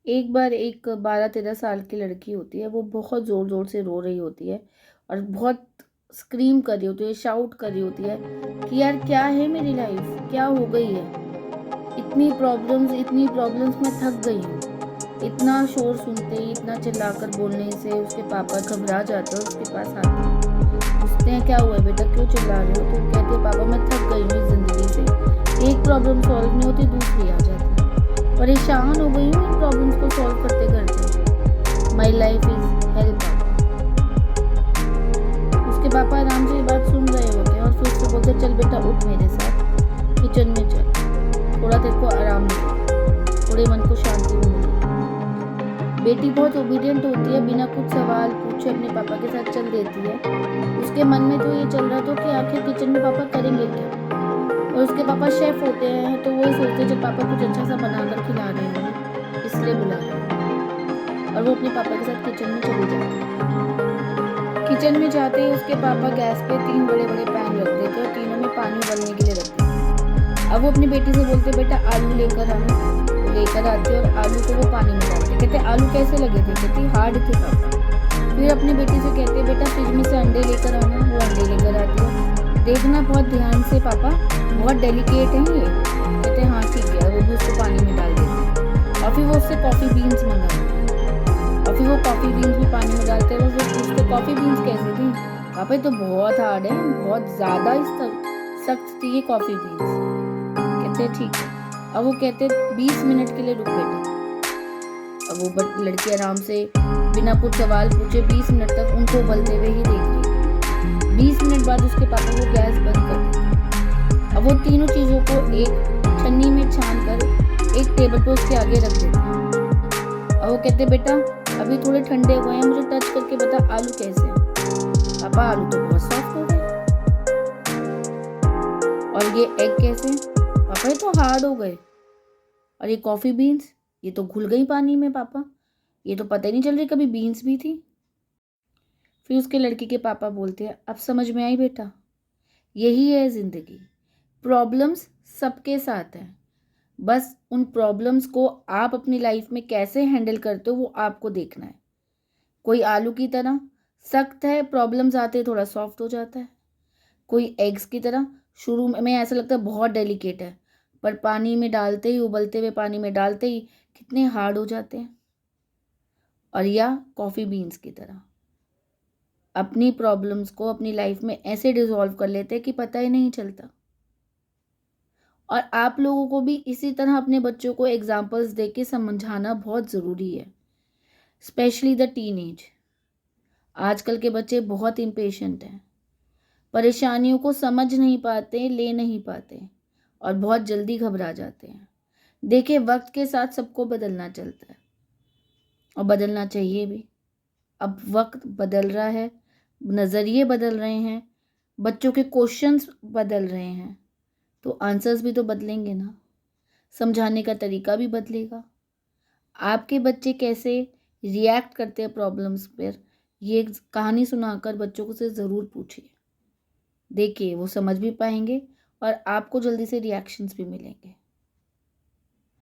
एक बार एक 12-13 साल की लड़की होती है, वो बहुत ज़ोर-ज़ोर से रो रही होती है और बहुत स्क्रीम कर रही होती है, शाउट कर रही होती है कि यार क्या है मेरी लाइफ? क्या हो गई है? इतनी प्रॉब्लम्स मैं थक गई हूँ। इतना शोर सुनते ही, इतना चिल्लाकर बोलने से उसके पापा घबरा जाते हैं और उसके पास आते हैं। पूछते हैं क्या हुआ है बेटा, क्यों चिल्ला रहे हो? तो वो कहती है पापा मैं थक गई हूँ इस ज़िंदगी से। एक प्रॉब्लम सॉल्व नहीं होती, दूसरी आ जाती है। परेशान हो गई हूँ इन प्रॉब्लम्स को सॉल्व करते करते। माई लाइफ इज हेल पापा। उसके पापा आराम से ये बात सुन रहे होते हैं और फिर उससे बोलते चल बेटा उठ मेरे साथ किचन में चल, थोड़ा तेरे को आराम मिलेगा, थोड़े मन को शांति मिलेगी। बेटी बहुत ओबीडियंट होती है, बिना कुछ सवाल पूछे अपने पापा के साथ चल देती है। उसके मन में तो ये चल रहा था कि आखिर किचन में पापा करेंगे क्या, और उसके पापा शेफ होते हैं तो वो ही सोचते हैं जब पापा कुछ अच्छा सा बना कर खिला रहे हैं इसलिए बुला रहे हैं। और वो अपने पापा के साथ किचन में चली जाती है। किचन में जाते ही उसके पापा गैस पे 3 बड़े बड़े पैन रख देते और तीनों में पानी उबलने के लिए रखते हैं। अब वो अपनी बेटी से बोलते बेटा आलू लेकर आना, वो लेकर आते और आलू को वो पानी में डालते। कहते आलू कैसे लगे थे? कहते हार्ड थे पापा। फिर अपनी बेटी से कहते बेटा फ्रिज में से अंडे लेकर आना, वो अंडे लेकर आती है। देखना बहुत ध्यान से पापा, बहुत डेलिकेट है ये। कहते हाँ ठीक है, वो भी उसको पानी में डाल देते हैं। और फिर वो उससे कॉफ़ी बीन्स मंगाते हैं और फिर वो कॉफ़ी बीन्स भी पानी में डालते हैं। वो फिर पूछते कॉफ़ी बीन्स कैसी थी? पापा ये तो बहुत हार्ड है, बहुत ज़्यादा सख्त थी ये कॉफ़ी बीन्स। कहते ठीक है। अब वो कहते 20 मिनट के लिए रुक बेटा। अब वो लड़की आराम से बिना कुछ सवाल पूछे 20 मिनट तक उनको उबलते हुए ही देख रही थी। 20 मिनट बाद उसके पापा वो गैस बंद कर देते। अब वो तीनों चीज़ों को एक छन्नी में छान कर एक टेबल पे उसके आगे रख देते। अब वो कहते बेटा अभी थोड़े ठंडे हुए हैं, मुझे टच करके बता आलू कैसे हैं? पापा आलू तो बहुत सॉफ्ट हो गए। और ये एग कैसे? पापा ये तो हार्ड हो गए। और ये कॉफ़ी बीन्स, ये तो घुल गई पानी में पापा, ये तो पता ही नहीं चल रही कभी बीन्स भी थी। फिर उसके लड़की के पापा बोलते हैं अब समझ में आई बेटा, यही है ज़िंदगी। प्रॉब्लम्स सबके साथ हैं, बस उन प्रॉब्लम्स को आप अपनी लाइफ में कैसे हैंडल करते हो वो आपको देखना है। कोई आलू की तरह सख्त है, प्रॉब्लम्स आते थोड़ा सॉफ्ट हो जाता है। कोई एग्स की तरह शुरू में ऐसा लगता है बहुत डेलिकेट है, पर पानी में डालते ही, उबलते हुए पानी में डालते ही कितने हार्ड हो जाते हैं। और या कॉफ़ी बीन्स की तरह अपनी प्रॉब्लम्स को अपनी लाइफ में ऐसे डिसॉल्व कर लेते हैं कि पता ही नहीं चलता। और आप लोगों को भी इसी तरह अपने बच्चों को एग्जाम्पल्स दे के समझाना बहुत ज़रूरी है, स्पेशली द टीनेज। आजकल के बच्चे बहुत इम्पेशेंट हैं, परेशानियों को समझ नहीं पाते, ले नहीं पाते और बहुत जल्दी घबरा जाते हैं। देखिए वक्त के साथ सबको बदलना चलता है और बदलना चाहिए भी। अब वक्त बदल रहा है, नज़रिए बदल रहे हैं, बच्चों के क्वेश्चंस बदल रहे हैं, तो आंसर्स भी तो बदलेंगे ना, समझाने का तरीका भी बदलेगा। आपके बच्चे कैसे रिएक्ट करते हैं प्रॉब्लम्स पर, ये कहानी सुनाकर बच्चों को से ज़रूर पूछिए। देखिए वो समझ भी पाएंगे और आपको जल्दी से रिएक्शंस भी मिलेंगे।